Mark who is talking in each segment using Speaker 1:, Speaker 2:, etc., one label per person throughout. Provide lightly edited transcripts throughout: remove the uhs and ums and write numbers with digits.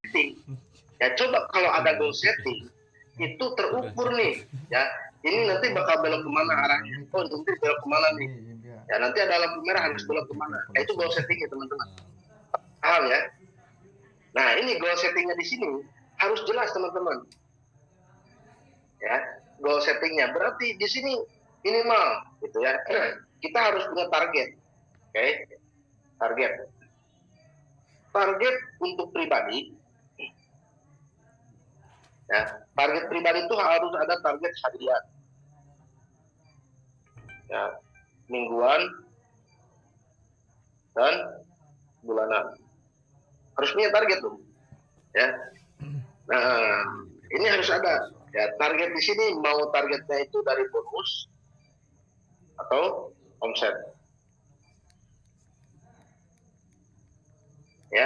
Speaker 1: setting. Ya coba kalau ada goal setting itu terukur nih, ya ini nanti bakal belok kemana arahnya, oh nanti belok kemana nih, ya nanti ada lampu merah harus belok kemana, nah, itu goal setting ya teman-teman, paham ya? Nah ini goal settingnya di sini harus jelas teman-teman, ya goal settingnya berarti di sini minimal gitu ya, kita harus punya target, oke? Target untuk pribadi. Ya, target pribadi itu harus ada target harian, ya, mingguan dan bulanan. Harus punya target tuh, ya. Nah, ini harus ada. Ya, target di sini mau targetnya itu dari bonus atau omset. Ya,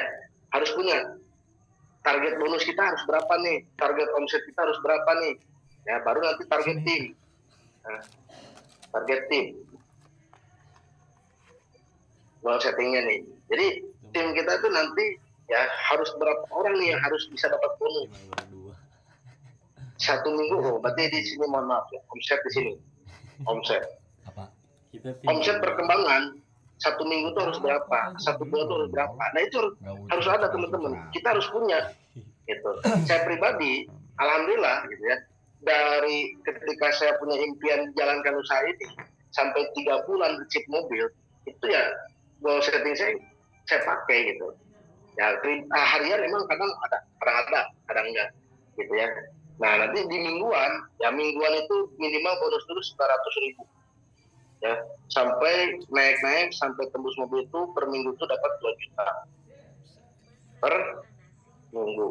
Speaker 1: harus punya. Target bonus kita harus berapa nih? Target omset kita harus berapa nih? Ya, baru nanti target tim. Nah, target tim. Goal settingnya nih. Jadi tim kita tuh nanti ya harus berapa orang nih yang harus bisa dapat bonus. 1 minggu, oh berarti di sini mohon maaf ya, omset di sini. Omset. Omset perkembangan 1 minggu itu harus berapa? 1 bulan itu harus berapa? Nah itu harus ada teman-teman. Kita harus punya. Gitu. Saya pribadi, alhamdulillah gitu ya. Dari ketika saya punya impian jalankan usaha ini sampai 3 bulan chip mobil, itu ya goal setting saya pakai gitu. Ya harian memang kadang ada, kadang enggak gitu ya. Nah nanti di mingguan, ya mingguan itu minimal bonus dulu 900.000 ya, sampai naik sampai tembus mobil itu per minggu itu dapat 2 juta per minggu.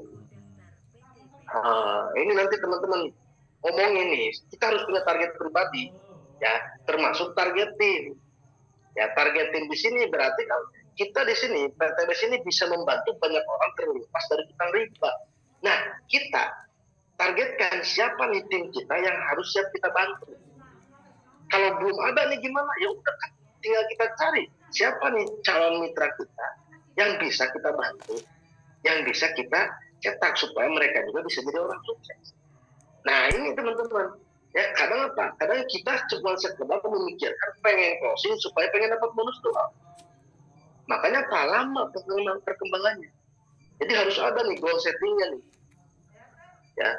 Speaker 1: Ini nanti teman-teman ngomongin nih, kita harus punya target pribadi ya, termasuk target tim. Ya target tim di sini berarti kalau kita di sini PTBS ini bisa membantu banyak orang terlepas dari utang riba. Nah kita targetkan siapa nih tim kita yang harus siap kita bantu. Kalau belum ada nih gimana? Ya udah tinggal kita cari siapa nih calon mitra kita yang bisa kita bantu, yang bisa kita cetak supaya mereka juga bisa jadi orang sukses. Nah ini teman-teman, ya kadang apa? Kadang kita cuma sekedar memikirkan pengen closing supaya pengen dapat bonus doang. Makanya apa? Lama perkembangannya. Jadi harus ada nih goal settingnya nih. Ya,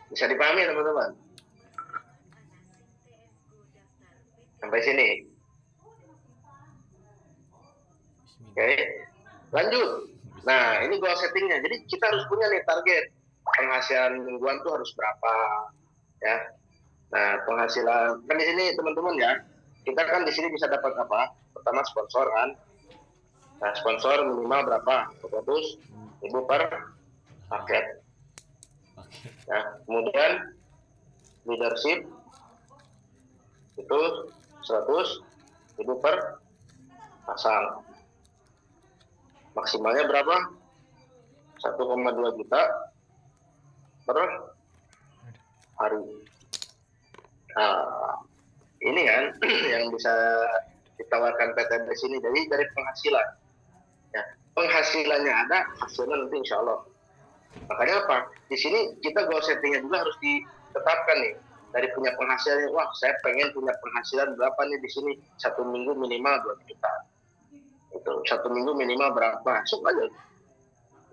Speaker 1: bisa dipahami teman-teman. Sampai sini. Oke, lanjut. Nah, ini goal settingnya. Jadi kita harus punya nih target. Penghasilan mingguan tuh harus berapa, ya. Nah, penghasilan kan di sini teman-teman ya. Kita kan di sini bisa dapat apa? Pertama sponsor kan. Nah, sponsor minimal berapa? 200.000 per paket. Nah, kemudian leadership itu 100.000 per pasang. Maksimalnya berapa? 1,2 juta per hari. Nah, ini kan yang bisa ditawarkan PTBS ini dari penghasilan. Ya, penghasilannya ada, hasilnya nanti insya Allah. Makanya apa? Di sini kita goal settingnya juga harus ditetapkan nih. Dari punya penghasilan, wah saya pengen punya penghasilan berapa nih di sini? 1 minggu minimal 2 juta. Itu 1 minggu minimal berapa? Masuk aja.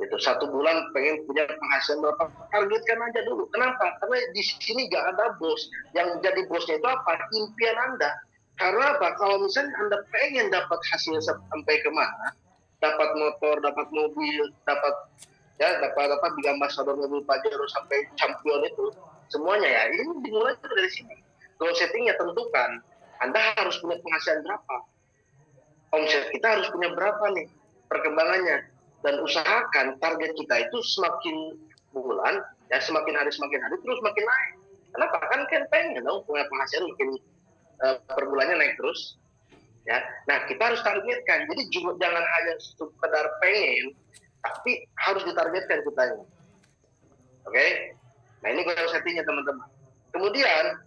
Speaker 1: Itu 1 bulan pengen punya penghasilan berapa? Targetkan aja dulu. Kenapa? Karena di sini nggak ada bos. Yang jadi bosnya itu apa? Impian Anda. Karena apa? Kalau misalnya Anda pengen dapat hasil sampai kemana? Dapat motor, dapat mobil, dapat Big Ambassador mobil Pajero sampai champion itu semuanya ya, ini dimulai dari sini. Goal settingnya tentukan Anda harus punya penghasilan berapa, omset kita harus punya berapa nih perkembangannya, dan usahakan target kita itu semakin bulan ya, semakin hari terus makin naik. Kenapa? Kan pengen dong punya penghasilan makin per bulannya naik terus ya. Nah kita harus targetkan, jadi jangan hanya sekedar pengen, tapi harus ditargetkan kitanya. Oke? Nah ini goal settingnya teman-teman. Kemudian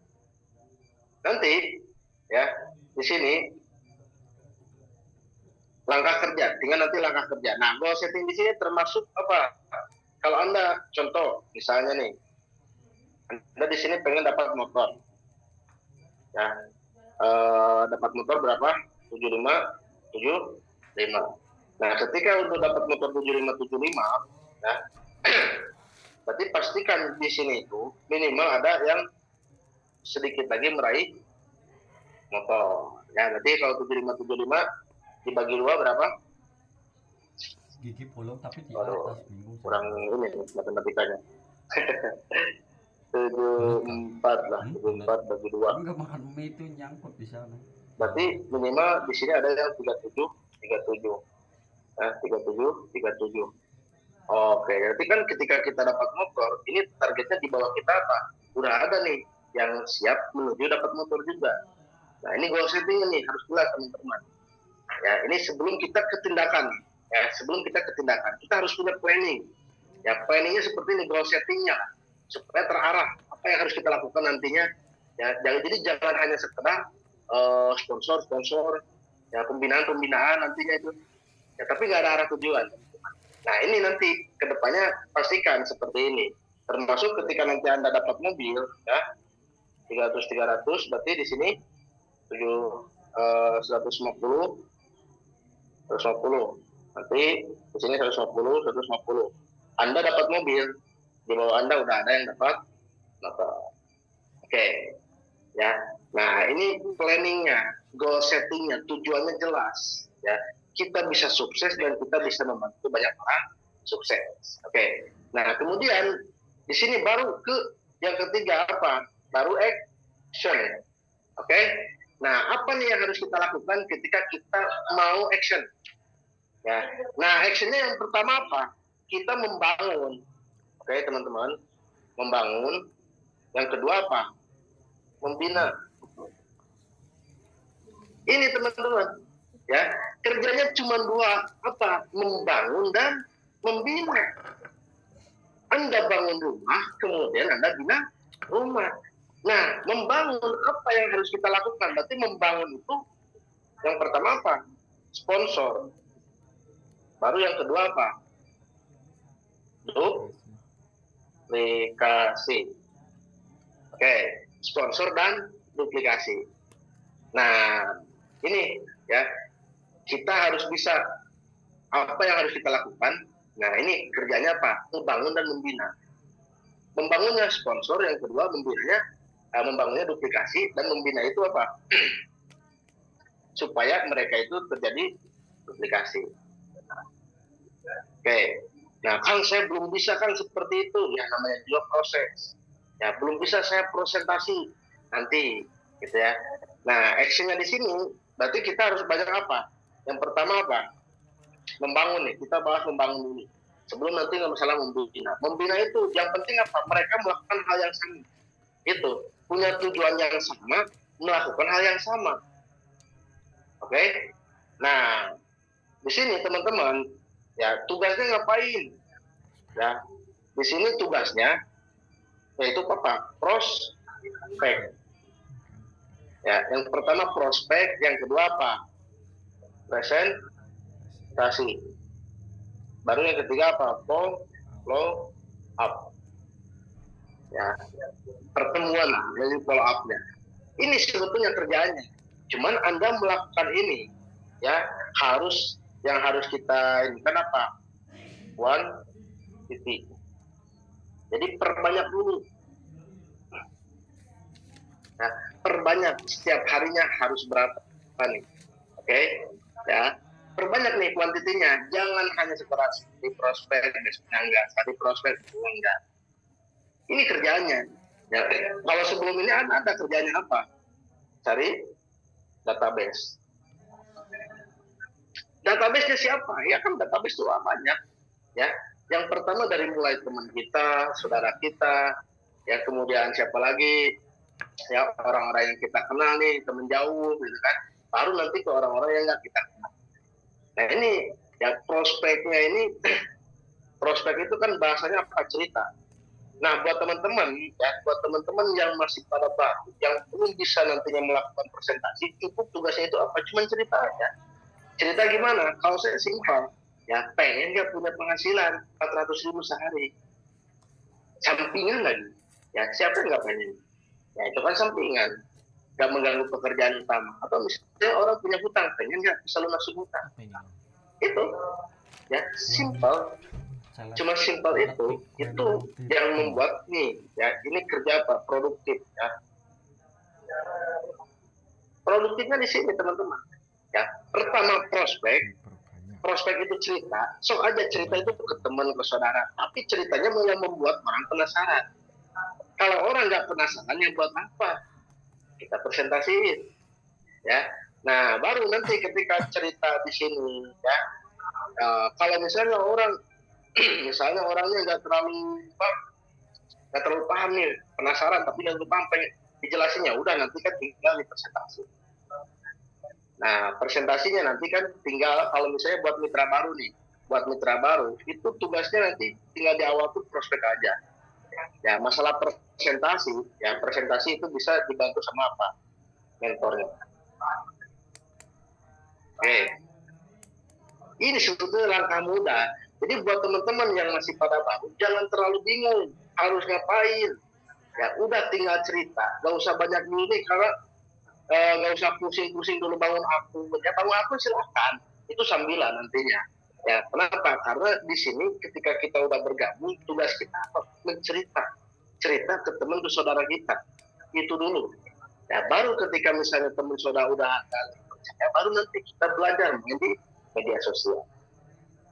Speaker 1: nanti ya di sini langkah kerja, tinggal nanti langkah kerja. Nah goal setting di sini termasuk apa? kalau Anda contoh misalnya nih, Anda di sini pengen dapat motor, ya, dapat motor berapa? 75. Nah, ketika untuk dapat motor 75, ya, berarti pastikan di sini itu minimal ada yang sedikit lagi meraih motor. Ya, berarti kalau 75 dibagi 2 berapa?
Speaker 2: Gigi bolong tapi di
Speaker 1: Waduh,
Speaker 2: atas bingung.
Speaker 1: kurang ini matematikanya. 74 lah, 74 bagi 2.
Speaker 2: Enggak, makan mie itu nyangkut di sana.
Speaker 1: Berarti minimal di sini ada yang 37. Nah, 37. Oke, berarti kan ketika kita dapat motor, ini targetnya di bawah kita apa? Udah ada nih yang siap menuju dapat motor juga. Nah, ini goal setting nih, harus jelas teman-teman. Ya, ini sebelum kita ke tindakan. Ya, sebelum kita ke tindakan, kita harus punya planning. Ya, planningnya seperti ini, goal settingnya. Supaya terarah apa yang harus kita lakukan nantinya. Ya, jadi jangan hanya sekedar sponsor, ya, pembinaan nantinya itu. Ya, tapi nggak ada arah tujuan. Nah, ini nanti kedepannya pastikan seperti ini. Termasuk ketika nanti Anda dapat mobil, ya, 300, berarti di sini 150. Nanti di sini 150. Anda dapat mobil, di bawah Anda udah ada yang dapat motor. Oke, ya. Nah, ini planningnya, goal settingnya, tujuannya jelas, ya. Kita bisa sukses dan kita bisa membantu banyak orang sukses. Oke. Nah, kemudian di sini baru ke yang ketiga apa? Baru action. Oke. Nah, apa nih yang harus kita lakukan ketika kita mau action? Ya. Nah, actionnya yang pertama apa? Kita membangun. Oke, teman-teman. Membangun. Yang kedua apa? Membina. Ini teman-teman. Ya, kerjanya cuma dua, apa? Membangun dan membina. Anda bangun rumah, kemudian Anda bina rumah. Nah, membangun apa yang harus kita lakukan? Berarti membangun itu yang pertama apa? Sponsor. Baru yang kedua apa? Duplikasi. Oke, sponsor dan duplikasi. Nah, ini ya, kita harus bisa apa yang harus kita lakukan. Nah, ini kerjanya apa? Membangun dan membina. Membangunnya sponsor, yang kedua membangunnya duplikasi, dan membina itu apa? Supaya mereka itu terjadi duplikasi. Oke. Nah, kan saya belum bisa kan seperti itu, ya namanya juga proses. Ya, belum bisa saya presentasi nanti, gitu ya. Nah, actionnya di sini, berarti kita harus banyak apa? Yang pertama apa? Membangun nih, kita bahas membangun dulu. Sebelum nanti nggak masalah membina. Membina itu yang penting apa? Mereka melakukan hal yang sama. Itu punya tujuan yang sama, melakukan hal yang sama. Oke? Nah, di sini teman-teman, ya tugasnya ngapain? Ya, di sini tugasnya yaitu apa? Prospek. Ya, yang pertama prospek, yang kedua apa? Presentasi. Baru yang ketiga apa? Follow up. Ya, pertemuan lah, jadi follow up-nya. Ini sebetulnya kerjaannya. Cuman Anda melakukan ini, ya yang harus kita ini kan apa? One titik. Jadi perbanyak dulu. Nah, perbanyak setiap harinya harus berapa nih? Oke, ya. Perbanyak nih kuantitinya. Jangan hanya sekedar di prospek, besoknya enggak, sekali prospek, enggak. Ini kerjanya. Ya, kalau sebelum ini ada kerjanya apa? Cari database. Database-nya siapa? Ya kan database itu banyak. Ya, yang pertama dari mulai teman kita, saudara kita, ya kemudian siapa lagi? Ya orang-orang yang kita kenal nih, teman jauh, gitu kan. Baru nanti ke orang-orang yang nggak kita kenal. Nah ini, ya prospeknya ini, prospek itu kan bahasanya apa? Cerita. Nah buat teman-teman, ya buat teman-teman yang masih pada baru, yang belum bisa nantinya melakukan presentasi, cukup tugasnya itu apa? Cuman cerita aja. Cerita gimana? Kalau saya simpel, ya pengen nggak punya penghasilan 400.000 sehari, sampingan lagi, ya siapa yang nggak pengen? Ya itu kan sampingan, nggak mengganggu pekerjaan utama. Atau misalnya orang punya hutang, pengen nggak bisa lunasi hutang?
Speaker 3: Apa ini?
Speaker 1: Itu, ya simple, cuma simple itu yang membuat nih, ya ini kerja apa? Produktif, ya. Produktifnya di sini teman-teman. Ya, pertama prospek itu cerita, sok aja cerita itu ke teman, ke saudara, tapi ceritanya yang membuat orang penasaran. Kalau orang nggak penasaran, yang buat apa? Kita presentasiin, ya. Nah, baru nanti ketika cerita di sini, ya, kalau misalnya orang, misalnya orangnya nggak terlalu paham nih, penasaran, tapi nggak terlalu paham, pengen dijelasin, ya udah nanti kan tinggal di presentasi. Nah, presentasinya nanti kan tinggal kalau misalnya buat mitra baru nih, buat mitra baru itu tugasnya nanti tinggal di awal tuh prospek aja. Ya, masalah presentasi, ya presentasi itu bisa dibantu sama apa? Mentornya. Oke. Ini sebetulnya langkah mudah. Jadi buat teman-teman yang masih pada baru, jangan terlalu bingung harus ngapain. Ya udah tinggal cerita, gak usah banyak gini karena nggak usah pusing-pusing dulu bangun akun. Ya bangun akun silakan, itu sambilan nantinya. Ya kenapa? Karena di sini ketika kita udah bergabung, tugas kita apa? Cerita ke teman, ke saudara kita. Itu dulu. Ya baru ketika misalnya teman saudara udah ada, ya baru nanti kita belajar di media sosial.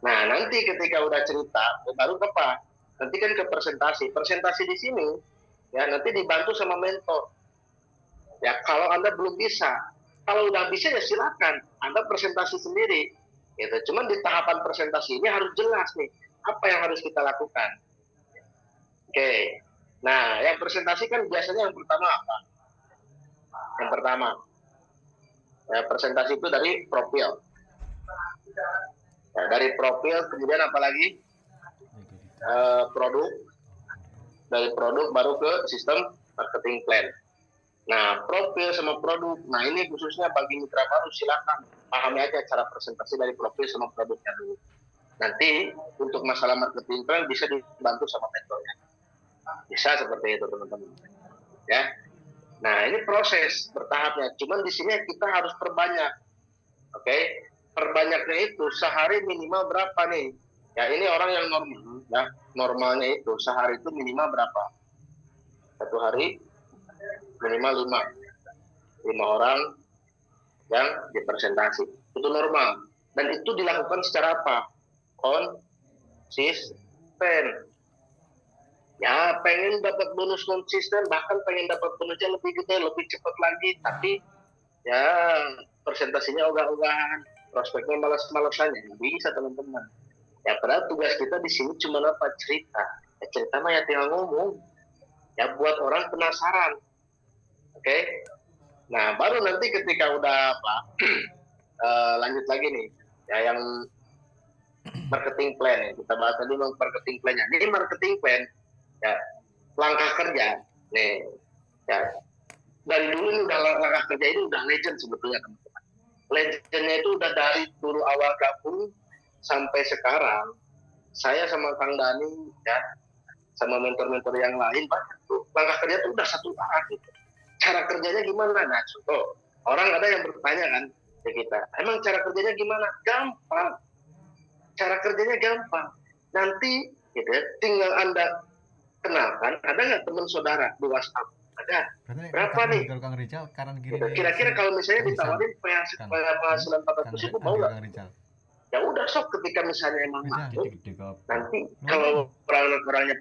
Speaker 1: Nah nanti ketika udah cerita, ya baru apa? Nanti kan ke presentasi. Presentasi di sini, ya nanti dibantu sama mentor. Ya kalau Anda belum bisa, kalau udah bisa ya silakan Anda presentasi sendiri. Gitu. Cuman di tahapan presentasi ini harus jelas nih apa yang harus kita lakukan. Oke. Nah, yang presentasi kan biasanya yang pertama apa? Yang pertama, ya, presentasi itu dari profil. Ya, dari profil kemudian apa lagi? Produk. Dari produk baru ke sistem marketing plan. Nah, profil sama produk. Nah, ini khususnya bagi mitra baru silakan pahami aja cara presentasi dari profil sama produknya dulu. Nanti untuk masalah marketing plan bisa dibantu sama mentornya. Bisa seperti itu teman-teman. Ya. Nah, ini proses bertahapnya. Cuman di sini kita harus perbanyak. Oke? Perbanyaknya itu sehari minimal berapa nih? Ya, ini orang yang normal, ya. Normalnya itu sehari itu minimal berapa? Satu hari minimal 5 orang yang dipresentasi. Itu normal. Dan itu dilakukan secara apa? Konsisten. Ya, pengen dapat bonus konsisten, bahkan pengen dapat bonusnya lebih gede, lebih cepat lagi. Tapi, ya, presentasinya ogah-ogahan, prospeknya malas-malasan, ya bisa teman-teman. Ya, padahal tugas kita di sini cuma apa? Cerita. Ya, cerita mah ya tinggal ngomong. Ya, buat orang penasaran. Oke, nah baru nanti ketika udah apa, lanjut lagi nih, ya yang marketing plan ya. Kita bahas tadi marketing plan-nya. Ini marketing plan, ya langkah kerja, nih, ya dari dulu ini udah langkah kerja ini udah legend sebetulnya teman-teman. Legendnya itu udah dari dulu awal gabung sampai sekarang. Saya sama Kang Dani, ya, sama mentor-mentor yang lain, banyak tuh langkah kerja itu udah satu arah gitu. Cara kerjanya gimana? Nah, contoh, orang ada yang bertanya kan ke kita, emang cara kerjanya gimana? Gampang. Cara kerjanya gampang. Nanti, gitu ya, tinggal Anda kenalkan, ada nggak teman saudara di WhatsApp? Ada. Berapa nih? Gitu. Kira-kira kalau misalnya ditawarin penghasilan 400.000, mau nggak? Ya udah sok ketika misalnya emang masuk, nanti kalau orang-orangnya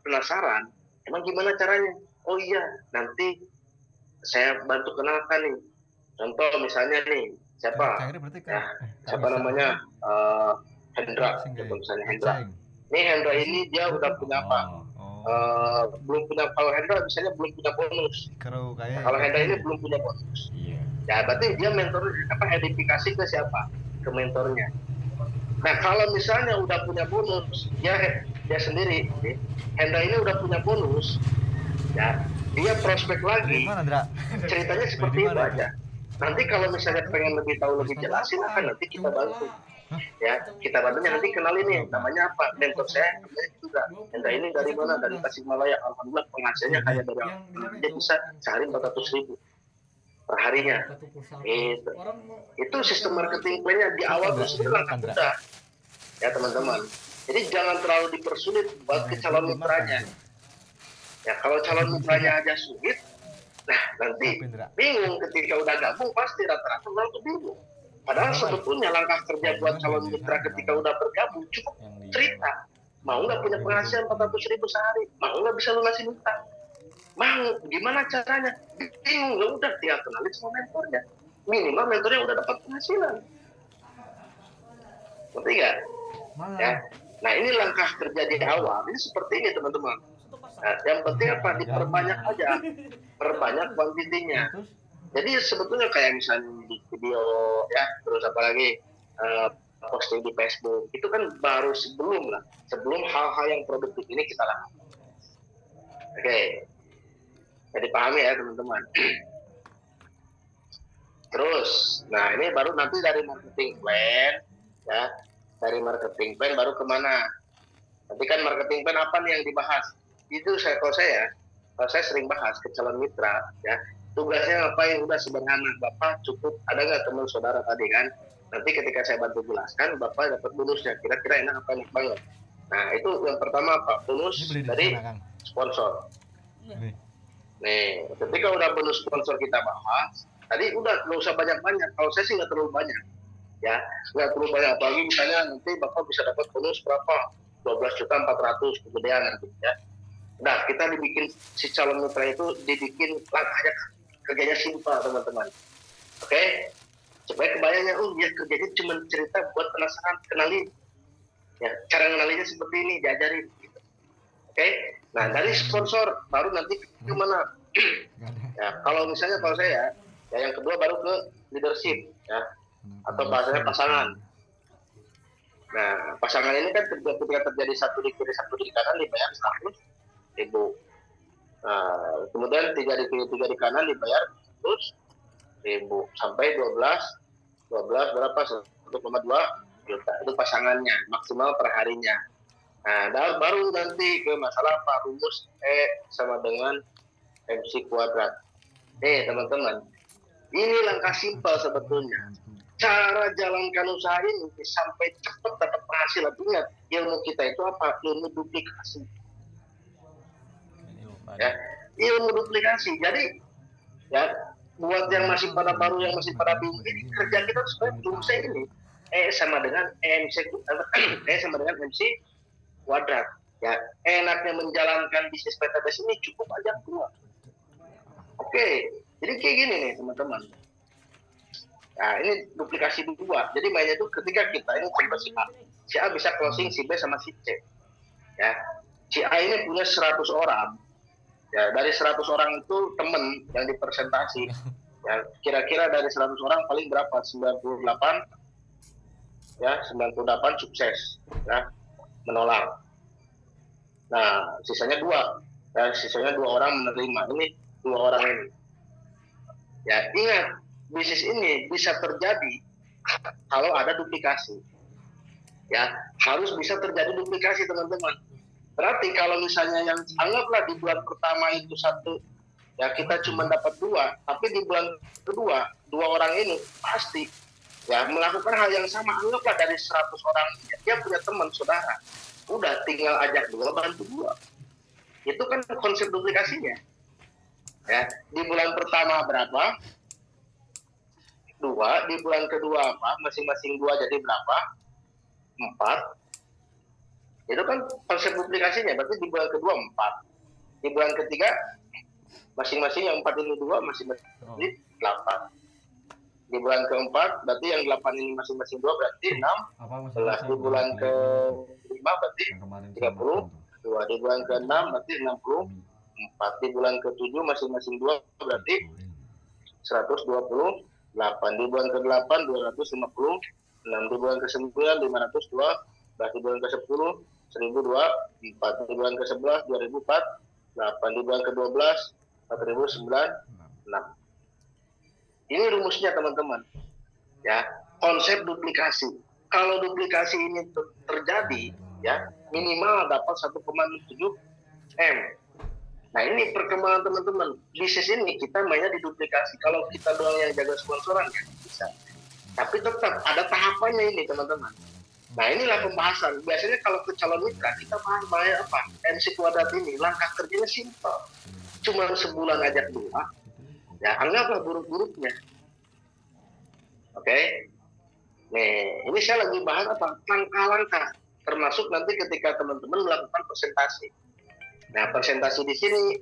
Speaker 1: penasaran, emang gimana caranya? Oh iya, nanti saya bantu kenalkan nih. Contoh misalnya nih, siapa? Ya, siapa namanya? Hendra, gitu, misalnya Hendra. Ini Hendra ini dia udah punya apa? Belum punya, kalau Hendra misalnya belum punya bonus. Kalau Hendra ini belum punya bonus. Ya berarti dia mentor edifikasi ke siapa? Ke mentornya. Nah kalau misalnya udah punya bonus, dia sendiri, Hendra ini udah punya bonus. Ya, dia prospek lagi. Ceritanya seperti itu aja. Nanti kalau misalnya pengen lebih tahu lebih jelas, silakan nanti kita bantu. Ya, kita bantunya nanti kenal ini, namanya apa? Mentor saya namanya juga. Mentor ini dari mana? Dari Tasikmalaya. Alhamdulillah penghasilannya kayak dari dia bisa sehari 400.000 per harinya. Itu sistem marketing plan-nya di awal tuh sebenarnya langkah mudah ya teman-teman. Jadi jangan terlalu dipersulit buat ke calon mitranya. Ya kalau calon mitranya aja sulit, nah nanti bingung ketika udah gabung pasti rata-rata orang tuh bingung. Padahal sebetulnya langkah kerja buat calon mitra ketika udah bergabung cukup cerita. Mau nggak punya penghasilan 400.000 sehari? Mau nggak bisa lunasin utang? Mau, gimana caranya? Bingung, ya udah tinggal kenalin sama mentornya. Minimal mentornya udah dapat penghasilan. Ngerti nggak? Ya. Nah ini langkah kerja di awal, ini seperti ini teman-teman. Nah, yang penting apa? Diperbanyak aja, perbanyak kuantitinya. Jadi sebetulnya kayak misalnya di video ya, terus apa lagi posting di Facebook, itu kan baru sebelum hal-hal yang produktif ini kita lakukan. Oke, jadi pahami ya teman-teman. Terus, nah ini baru nanti dari marketing plan, ya, dari marketing plan baru kemana? Nanti kan marketing plan apa nih yang dibahas? Itu kalau saya sering bahas ke calon mitra, ya, tugasnya ngapain? Udah sederhana, Bapak cukup ada nggak teman saudara tadi kan? Nanti ketika saya bantu jelaskan, Bapak dapat bonusnya. Kira-kira enak apa enak banget. Nah itu yang pertama apa? Bonus dari sponsor. Nih, ketika udah bonus sponsor kita bahas, tadi udah nggak usah banyak-banyak. Kalau saya sih nggak terlalu banyak, ya nggak terlalu banyak. Apalagi misalnya nanti Bapak bisa dapat bonus berapa? 12.400.000 kegedean nanti ya. Nah, kita dibikin si calon mitra itu dibikin langkahnya kerjanya simpel teman-teman. Oke? Supaya kebayangnya, oh dia kerjanya cuma cerita buat penasaran, kenalin. Ya, cara kenalinya seperti ini, diajarin. Gitu. Oke? Nah, dari sponsor baru nanti kemana? Ya, kalau saya, ya yang kedua baru ke leadership, ya, atau bahasanya pasangan. Nah, pasangan ini kan ketika terjadi satu di kiri, satu di kanan dibayar 100.000. Nah, kemudian tiga di kanan dibayar 100.000 sampai 12 berapa? 1,2 juta. Itu pasangannya, maksimal per harinya. Nah, baru nanti ke masalah apa? Rumus E sama dengan MC kuadrat. Teman-teman, ini langkah simpel sebetulnya. Cara jalankan usaha ini sampai cepat dapat penghasilan. Ingat, ilmu kita itu apa? Ilmu duplikasi. Ya, ilmu duplikasi. Jadi, ya, buat yang masih pada baru, yang masih pada bingung, ini kerja kita sebenarnya rumusnya ini. Sama dengan MC kuadrat. Ya, enaknya menjalankan bisnis PTBS ini cukup aja keluar. Oke, jadi kayak gini nih teman-teman. Nah, ini duplikasi dua. Jadi mainnya itu ketika kita ini coba si A bisa closing si B sama si C. Ya, si A ini punya 100 orang. Ya, dari 100 orang itu teman yang dipresentasi. Ya, kira-kira dari 100 orang paling berapa? 98. Ya, 98 sukses. Ya, menolak. Nah, sisanya 2. Ya, sisanya 2 orang menerima. Ini 2 orang ini. Ya, ingat, bisnis ini bisa terjadi kalau ada duplikasi. Ya, harus bisa terjadi duplikasi teman-teman. Berarti kalau misalnya yang anggaplah di bulan pertama itu 1, ya kita cuma dapat 2, tapi di bulan kedua 2 orang ini pasti ya melakukan hal yang sama. Anggaplah dari 100 orang dia punya teman saudara, udah tinggal ajak 2 bantu 2. Itu kan konsep duplikasinya. Ya, di bulan pertama berapa? 2, di bulan kedua apa? Masing-masing 2 jadi berapa? 4. Itu kan konsep duplikasinya, berarti di bulan kedua 4. Di bulan ketiga masing-masing yang 4 ini 2, masing-masing 8. Di bulan keempat berarti yang 8 ini masing-masing 2 berarti 16. Di bulan ke-5 berarti 32. Di bulan ke-6 berarti 64. Di bulan ke-7 masing-masing 2 berarti 128. Di bulan ke-8 256. Di bulan ke-9 502. Di bulan ke-10 1024. Di bulan ke-11 2004. Di bulan ke-12 4096. Ini rumusnya teman-teman. Ya, konsep duplikasi. kalau duplikasi ini terjadi, ya minimal dapat 1,7 M. Nah ini perkembangan teman-teman. Bisnis ini kita mainnya di duplikasi. Kalau kita doang yang jaga sponsoran ya bisa. Tapi tetap ada tahapannya ini teman-teman. Nah inilah pembahasan. Biasanya kalau ke calon mitra kita bahas apa? MC Kuadrat ini langkah kerjanya simpel. Cuma sebulan aja dua. Ya anggaplah buruk-buruknya. Oke. Nih, ini saya lagi bahas apa? Langkah-langkah. Termasuk nanti ketika teman-teman melakukan presentasi. Nah, presentasi di sini,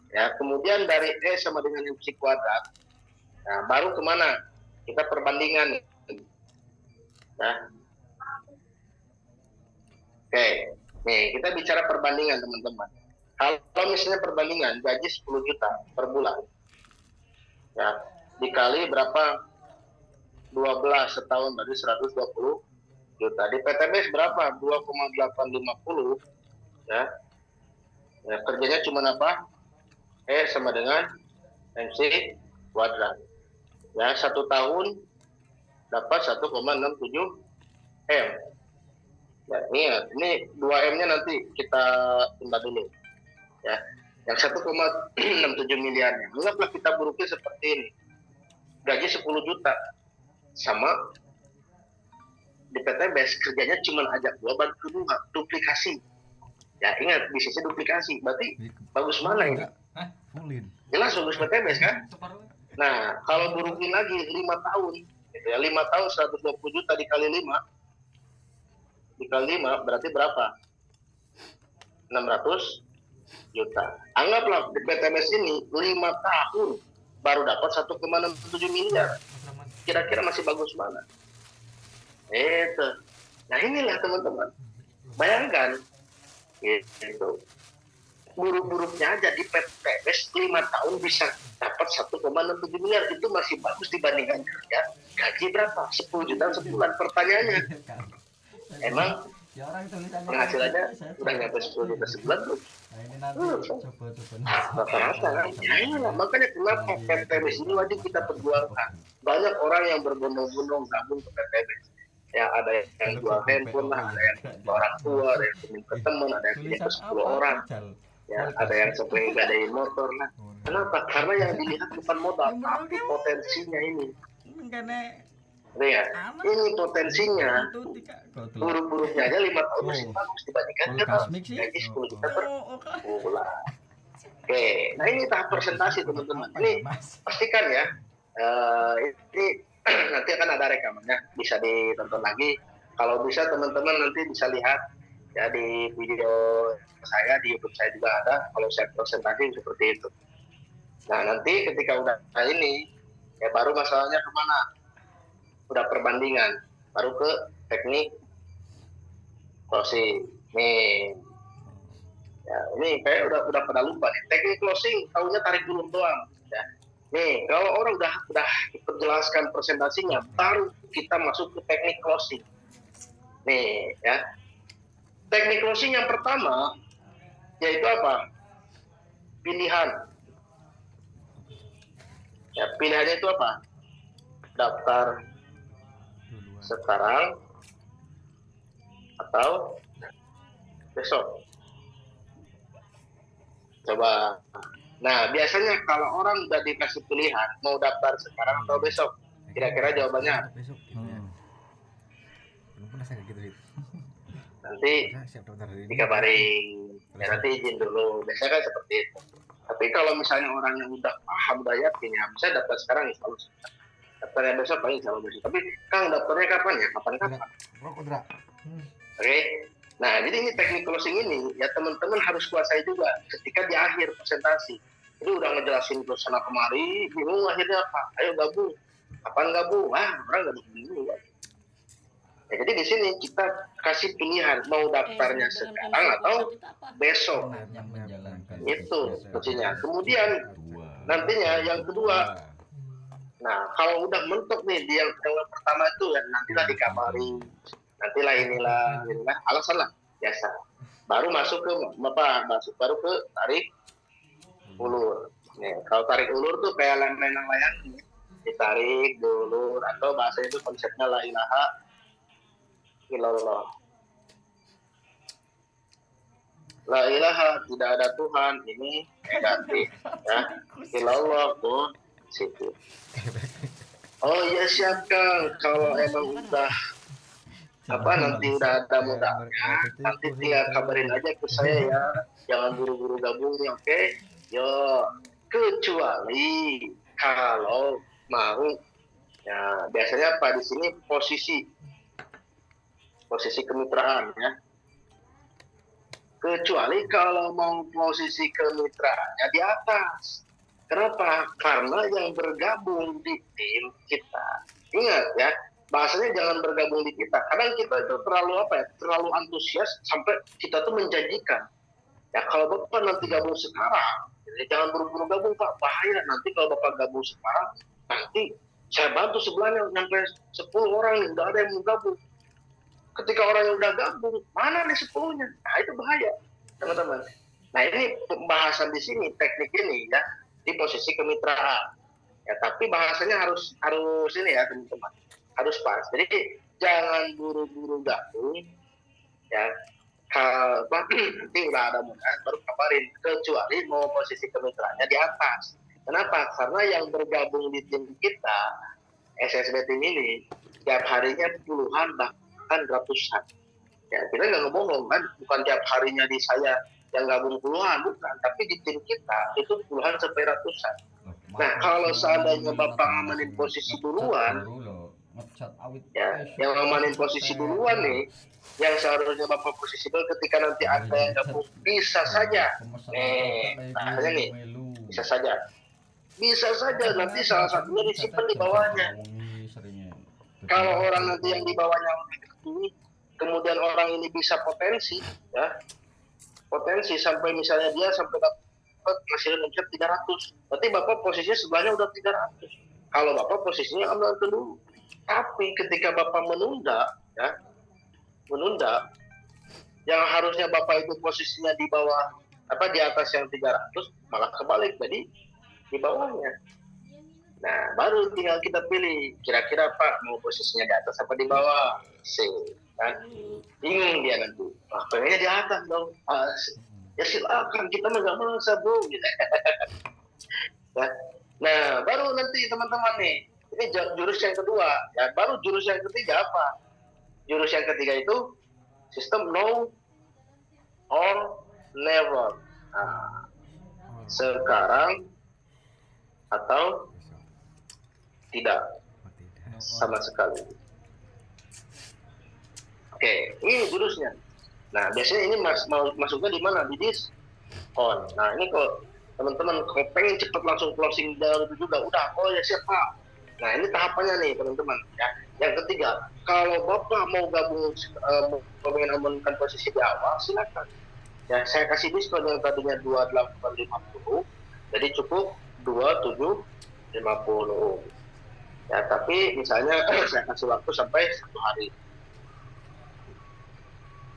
Speaker 1: ya kemudian dari E sama dengan MC kuadrat, nah baru kemana? Kita perbandingan. Nah, oke. Nih, kita bicara perbandingan teman-teman. Kalau misalnya perbandingan gaji 10 juta per bulan, ya dikali berapa? 12 setahun berarti 120 juta. Di PTBS berapa? 2,850 ya. Ya, kerjanya cuma apa? E sama dengan MC kuadrat. Ya, 1 tahun dapat 1,67 M. Ya, ini 2 M-nya nanti kita tunda dulu. Ya, yang 1,67 miliarnya. Anggaplah kita buruknya seperti ini. Gaji 10 juta. Sama di PTBS kerjanya cuma ajak gua bantu dua duplikasi. Ya ingat bisnisnya duplikasi, berarti bagus mana ini? Jelas bagus PTBS kan? Nah kalau burukin lagi 5 tahun, gitu ya 5 tahun 120 juta dikali 5 berarti berapa? 600 juta. Anggaplah di PTBS ini 5 tahun baru dapat 1,67 miliar. Kira-kira masih bagus mana? Itu. Nah inilah teman-teman. Bayangkan, gitu. Buruk-buruknya aja di PTBS 5 tahun bisa dapat 1,67 miliar. Itu masih bagus dibandingkan kerja. Gaji berapa? 10 juta sebulan. Pertanyaannya, emang penghasilannya udah nyampe 10 juta sebulan tuh? Rata-rata kan? Ya inilah. Makanya kenapa PTBS ini wajib kita perjuangkan. Banyak orang yang berbondong-bondong gabung ke PTBS. Ya ada yang jual handphone lah, ada yang orang tua, ada yang punya ke teman, ada yang punya ke 10 orang. Ya, ada yang sampai gadain motor lah. Kenapa? Karena yang dilihat bukan modal, tapi potensinya ini. Ya, ini potensinya. Buruk-buruknya aja 5 tahun masih bagus dibandingkan gaji 10 juta per bulan. Oke, nah ini tahap presentasi teman-teman. Ini pastikan ya, ini nanti akan ada rekamannya, bisa ditonton lagi. Kalau bisa teman-teman nanti bisa lihat ya di video saya di YouTube saya juga ada. Kalau saya presentasi seperti itu. Nah nanti ketika udah ini ya baru masalahnya kemana? Udah perbandingan, baru ke teknik closing. Nih, ya ini kayak udah pada lupa nih. Teknik closing tahunya tarik ulur doang. Ya. Nih, kalau orang udah diperjelaskan presentasinya, baru kita masuk ke teknik closing. Nih, ya. Teknik closing yang pertama yaitu apa? Pilihan. Ya, pilihannya itu apa? Daftar sekarang atau besok. Coba. Nah, biasanya kalau orang udah dikasih pilihan mau daftar sekarang atau besok, kira-kira jawabannya
Speaker 3: besok gitu ya. Belum pernah saya gitu.
Speaker 1: Nanti
Speaker 3: Siap daftar hari ini.
Speaker 1: dikabarin. Ya nanti izin dulu. Biasanya kan seperti itu. Tapi kalau misalnya orang yang udah paham, udah yakin ya, bisa daftar sekarang insya Allah. Daftarnya besok paling insya Allah besok. Tapi Kang daftarnya kapan ya? Kapan-kapan. Oke. Nah, jadi ini teknik closing ini ya teman-teman harus kuasai juga ketika di akhir presentasi. Jadi udah ngejelasin ke sana kemari, bingung akhirnya apa? Ayo gabung. Kapan gabung? Wah, orang gabung dulu ya. Ya, jadi di sini kita kasih pilihan mau daftarnya sekarang atau besok. Itu kuncinya. Kemudian nantinya yang kedua, nah kalau udah mentok nih di yang pertama itu ya nantilah dikabari, nantilah inilah alasan lah biasa. Baru masuk ke baru ke tarik ulur. Nih kalau tarik ulur tuh kayak layang-layang ditarik dulu atau bahasa itu konsepnya la ilaha illallah. La ilaha, tidak ada Tuhan, ini negatif. Ya, illallah positif. Oh iya siap Kang, kalau emang udah nanti udah ada modalnya, nanti tinggal kabarin aja ke saya ya, jangan buru-buru gabung nih, oke? Yo, kecuali kalau mau, ya biasanya apa di sini posisi kemitraan ya. Kecuali kalau mau posisi kemitraannya di atas. Kenapa? Karena yang bergabung di tim kita, ingat ya, bahasanya jangan bergabung di kita. Kadang kita itu terlalu antusias sampai kita tuh menjanjikan. Ya kalau Bapak nanti gabung sekarang, ya, jangan buru-buru gabung Pak, bahaya nanti kalau Bapak gabung sekarang, nanti saya bantu sebelahnya sampai 10 orang nih, udah ada yang mau gabung. Ketika orang yang udah gabung, mana nih 10-nya? Nah itu bahaya, teman-teman. Nah ini pembahasan di sini, teknik ini ya, di posisi kemitraan. Ya tapi bahasanya harus ini ya teman-teman, harus pas. Jadi jangan buru-buru gabung, ya. Nanti udah ada modal baru kabarin. Kecuali mau posisi kemitraannya di atas. Kenapa? Karena yang bergabung di tim kita, SSB tim ini, tiap harinya puluhan bahkan ratusan. Ya, kita nggak ngomong kan, bukan tiap harinya di saya yang gabung puluhan, bukan. Tapi di tim kita itu puluhan sampai ratusan. Nah, kalau seandainya Bapak ngamanin posisi duluan, ya, yang ngamanin posisi duluan nih, yang seharusnya Bapak posisi dulu ketika nanti ada yang gabung, bisa saja. Bahasanya nih, bisa saja nanti salah satunya disimpan di bawahnya. Kalau orang nanti yang di bawahnya ini, kemudian orang ini bisa potensi sampai misalnya dia sampai dapat hasilnya omset 300, berarti Bapak posisinya sebelahnya udah 300. Kalau Bapak posisinya ambil dulu. Tapi ketika Bapak menunda, yang harusnya Bapak itu posisinya di bawah di atas yang 300, malah kebalik jadi di bawahnya. Nah, baru tinggal kita pilih kira-kira Pak mau posisinya di atas apa di bawah. Kan? Bingung dia nanti. Pengennya di atas dong. Ya silakan, kita nggak maksa bro. Gitu. Nah, baru nanti teman-teman nih, ini jurus yang kedua. Ya, baru jurus yang ketiga apa? Jurus yang ketiga itu sistem no or never. Nah, sekarang atau tidak sama sekali. Oke, ini jurusnya. Nah, biasanya ini masuknya di mana? Di diskon. Nah, ini kalau teman-teman pengen cepet langsung closing dalam itu juga, udah, ya siap Pak. Nah, ini tahapannya nih teman-teman. Ya. Yang ketiga, kalau Bapak mau gabung, pengen amankan posisi di awal, silakan. Ya, saya kasih diskon yang tadinya 2850, jadi cukup 2750. Ya, tapi misalnya saya kasih waktu sampai 1 hari.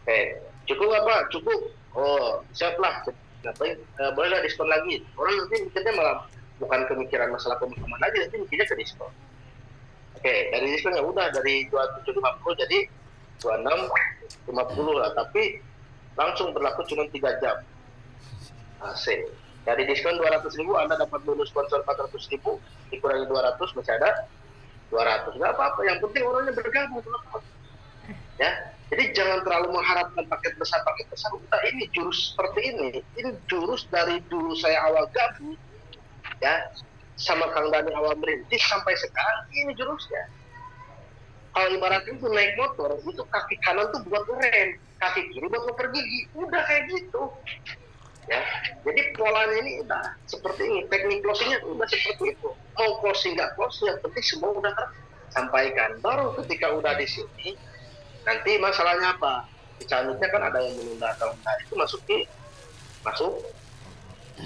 Speaker 1: Oke, cukup apa? Cukup. Oh, siap lah. Bolehlah diskon lagi. Orang nanti mikirnya malah bukan kemikiran masalah pemahaman lagi, nanti mikirnya ke diskon. Oke, dari diskon ya udah dari 2750 jadi 2650 lah, tapi langsung berlaku cuma 3 jam. Asik. Dari diskon 200.000 Anda dapat bonus sponsor 400.000, dikurangi 200 masih ada 200. Nggak apa-apa, yang penting orangnya bergabung. Ya, jadi jangan terlalu mengharapkan paket besar. Udah, ini jurus seperti ini jurus dari dulu saya awal gabung ya sama Kang Dani awal merintis sampai sekarang, ini jurusnya. Kalau ibaratnya itu naik motor, itu kaki kanan tuh buat ngerem, kaki kiri buat ngoper gigi, udah kayak gitu ya. Jadi polanya ini udah seperti ini, teknik closingnya udah seperti itu. Mau closing nggak closing, yang penting semua udah tersampaikan. Baru ketika udah di sini, nanti masalahnya apa? Di Calmitnya kan ada yang menunda atau enggak, itu masuk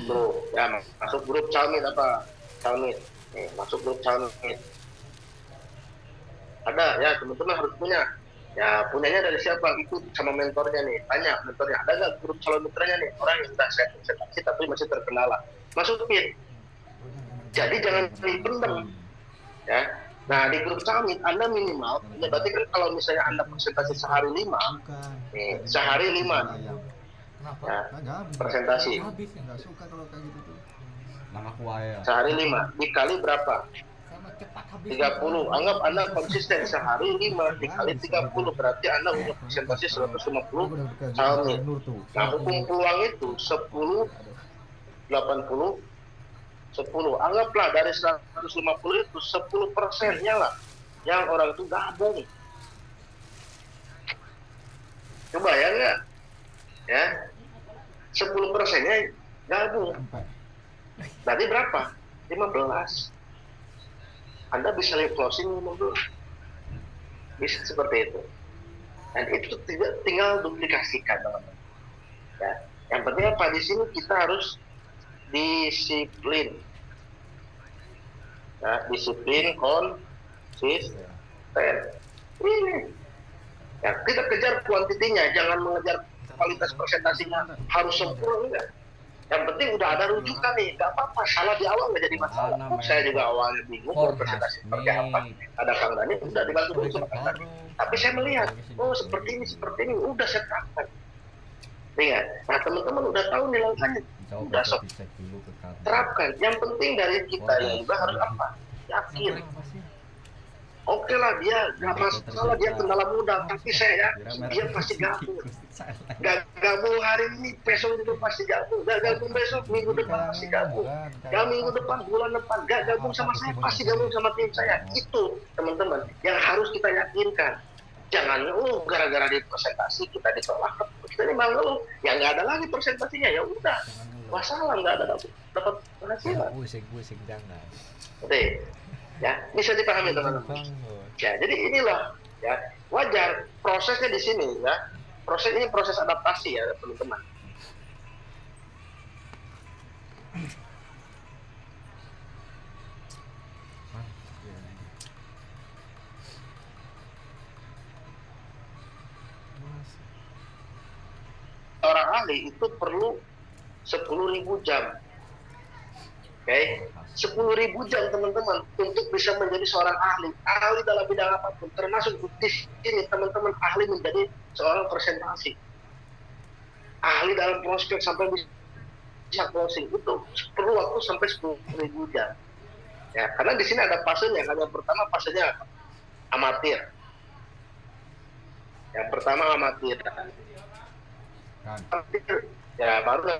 Speaker 1: grup ya, masuk grup Calmit apa? Calmit. Masuk grup Calmit. Ada ya, teman-teman harus punya. Ya, punyanya dari siapa? Ikut sama mentornya nih. Tanya mentornya, ada nggak grup calon mitranya nih? Orang yang sudah saya presentasi tapi masih terkendala. Masukin. Jadi jangan dipendam. Ya. Nah, di grup summit Anda minimal, ya berarti kan kalau misalnya Anda presentasi sehari 5,
Speaker 3: Bukan.
Speaker 1: sehari 5
Speaker 3: Kenapa?
Speaker 1: ya,
Speaker 3: Nggak habis.
Speaker 1: presentasi.
Speaker 3: Nggak suka kalau kayak gitu tuh.
Speaker 2: Nama kuaya.
Speaker 1: Sehari 5 dikali berapa?
Speaker 3: Sama cepat habis.
Speaker 1: 30. Anggap Anda konsisten sehari 5 dikali 30, berarti Anda udah presentasi 150 summit. Nah, hukum peluang itu 10, 80, 10. Anggaplah dari 150 itu 10%-nya lah yang orang itu gabung. Coba ya enggak? Ya. 10%-nya gabung. Berarti berapa? 15. Anda bisa lihat closing 15. Bisa seperti itu. Dan itu tinggal duplikasikan, teman-teman. Ya. Yang penting apa? Di sini kita harus disiplin. Ya, disiplin, konsisten. Ini. Ya, kita kejar kuantitinya, jangan mengejar kualitas presentasinya harus sempurna, enggak. Yang penting udah ada rujukan nih, nggak apa-apa, salah di awal nggak jadi masalah. Saya juga awalnya bingung presentasi seperti apa. Ada Kang Dani udah dibantu dulu sama Kang Dani. Tapi saya melihat, oh seperti ini, udah saya terapkan. Ingat, nah teman-teman udah tahu nih langkahnya, udah sok terapkan. Yang penting dari kita yang juga harus apa? Yakin. Oke lah, dia nggak masalah, dia kendala modal, tapi saya yakin dia pasti gabung. Gak gabung hari ini, besok itu pasti gabung. Gak gabung besok, minggu depan pasti gabung. Gak minggu depan, bulan depan, gak gabung sama saya, pasti gabung sama tim saya. Itu teman-teman yang harus kita yakinkan. Jangan, gara-gara di presentasi kita ditolak, kita ini mengeluh, ya nggak ada lagi presentasinya, ya udah, masalah nggak ada dapat penghasilan.
Speaker 3: Pusing jangan.
Speaker 1: Oke. Ya, bisa dipahami teman-teman. Ya, jadi inilah ya wajar prosesnya di sini ya. Proses ini proses adaptasi ya teman-teman. Orang ahli itu perlu 10.000 jam. Oke, 10.000 jam teman-teman untuk bisa menjadi seorang ahli dalam bidang apapun, termasuk di sini teman-teman ahli menjadi seorang presentasi, ahli dalam prospek sampai bisa closing itu perlu waktu sampai 10.000 jam. Ya, karena di sini ada fasenya. Yang pertama fasenya apa? Amatir. Yang pertama amatir. Amatir. Ya baru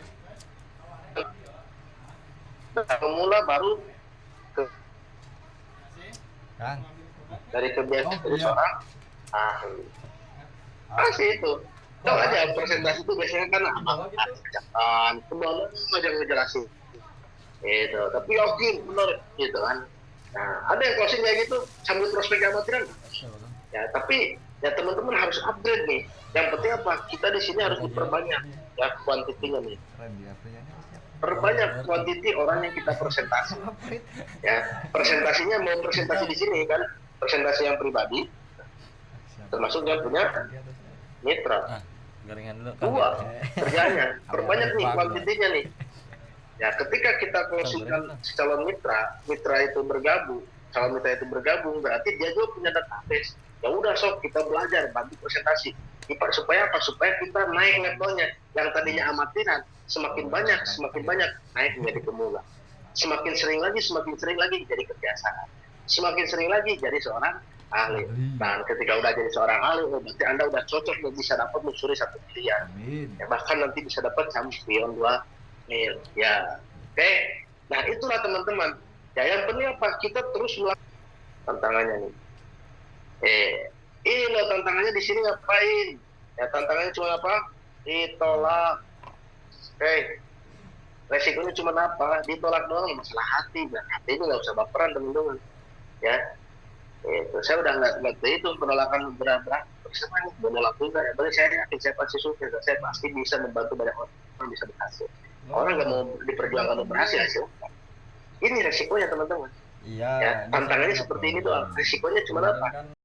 Speaker 1: pemula baru dari kebiasaan dari seorang ahli. Masih itu. Tahu aja presentasi itu biasanya kan ajakan, kembali aja ngejelasin. Itu, tapi yakin benar gitu kan. Nah, ada yang closing kayak gitu sambil prospek amatiran. Ya, tapi ya teman-teman harus upgrade nih. Yang penting apa? Kita di sini harus diperbanyak ya kuantitinya nih. Perbanyak kuantiti orang yang kita presentasi. Ya, presentasinya mau presentasi di sini kan, presentasi yang pribadi, termasuk yang punya mitra. Dua, kerjanya, perbanyak nih kuantitinya nih. Ya, ketika kita closingkan calon mitra itu bergabung, calon mitra itu bergabung, berarti dia juga punya database. Ya udah sok kita belajar, bantu presentasi. Supaya apa? Supaya kita naik levelnya. Yang tadinya amatiran, semakin banyak naik menjadi pemula. Semakin sering lagi jadi kebiasaan. Semakin sering lagi jadi seorang ahli. Dan ketika udah jadi seorang ahli, berarti Anda udah cocok bisa dapat mencuri 1 miliar. Ya, bahkan nanti bisa dapat champion 2 mil. Ya, oke. Nah itulah teman-teman. Ya yang penting apa? Kita terus melakukan tantangannya nih. Ini loh tantangannya di sini ngapain? Ya tantangannya cuma apa? Ditolak. Oke. Resikonya cuma apa? Ditolak doang, masalah hati. Nah, hati itu nggak usah baperan teman-teman. Ya. Itu saya udah nggak itu penolakan berat-berat. Saya menolak juga. Ya, berarti saya yakin saya pasti sukses. Saya pasti bisa membantu banyak orang bisa berhasil. Orang nggak mau diperjuangkan untuk berhasil hasil. Ini resikonya teman-teman.
Speaker 2: Iya.
Speaker 1: Ya, tantangannya seperti ini doang. Resikonya cuma apa?